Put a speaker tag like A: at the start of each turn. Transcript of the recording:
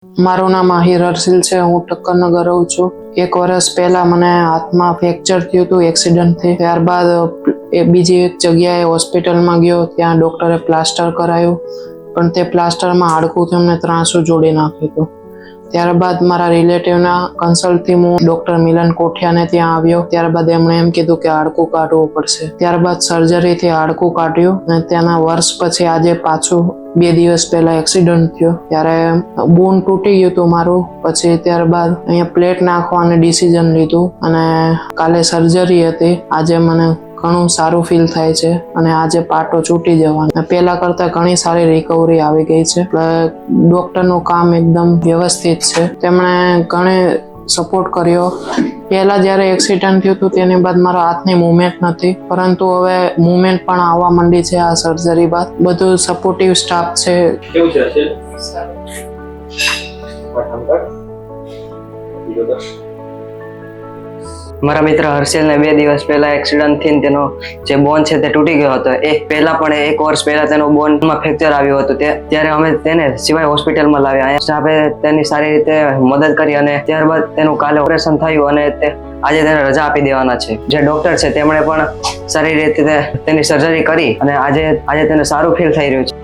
A: મારું નામ આહિર હર્ષિલ છે. હું ઠક્કરનગર રહું છું. 1 વર્ષ પહેલા મને હાથમાં ફ્રેક્ચર થયું હતું એક્સિડન્ટથી. ત્યારબાદ બીજી એક જગ્યાએ હોસ્પિટલમાં ગયો. ત્યાં ડૉક્ટરે પ્લાસ્ટર કરાયું, પણ તે પ્લાસ્ટરમાં હાડકું તેમને ત્રાંસું જોડી નાખ્યું હતું. ત્યારબાદ મારા રિલેટિવના કન્સલ્ટથી હું ડૉક્ટર મિલન કોઠિયાને ત્યાં આવ્યો. ત્યારબાદ એમણે એમ કીધું કે હાડકું કાઢવું પડશે. ત્યારબાદ સર્જરીથી હાડકું કાઢ્યું અને ત્યાંના વર્ષ પછી આજે પાછું 2 દિવસ પહેલા એક્સિડન્ટ થયો. ત્યારે બોન તૂટી ગયું હતું મારું. પછી ત્યારબાદ અહીંયા પ્લેટ નાખવાનું ડિસિઝન લીધું અને કાલે સર્જરી હતી. આજે મને ઘણું સારું ફીલ થાય છે અને આજે પાટો છૂટી જવાનો. પહેલા કરતાં ઘણી સારી રિકવરી આવી ગઈ છે. ડૉક્ટરનું કામ એકદમ વ્યવસ્થિત છે. તેમણે ઘણી સપોર્ટ કર્યો. પહેલા જ્યારે એક્સિડન્ટ થયું હતું તેની બાદ મારા હાથની મૂવમેન્ટ નથી, પરંતુ હવે મૂવમેન્ટ પણ આવવા માંડી છે. આ સર્જરી બાદ બધું સપોર્ટિવ સ્ટાફ છે.
B: કેવું છે?
C: મારા મિત્ર હર્ષિલને 2 દિવસ પહેલા એક્સિડન્ટ થઈને તેનો જે બોન છે તે તૂટી ગયો હતો. પહેલા પણ 1 વર્ષ પહેલા તેનો બોનમાં ફ્રેક્ચર આવ્યું હતું. ત્યારે અમે તેને સિવાય હોસ્પિટલમાં લાવ્યા. સ્ટાફે તેની સારી રીતે મદદ કરી અને ત્યારબાદ તેનું કાલે ઓપરેશન થયું અને આજે તેને રજા આપી દેવાના છે. જે ડોક્ટર છે તેમણે પણ સારી રીતે તેની સર્જરી કરી અને આજે તેને સારું ફીલ થઈ રહ્યું છે.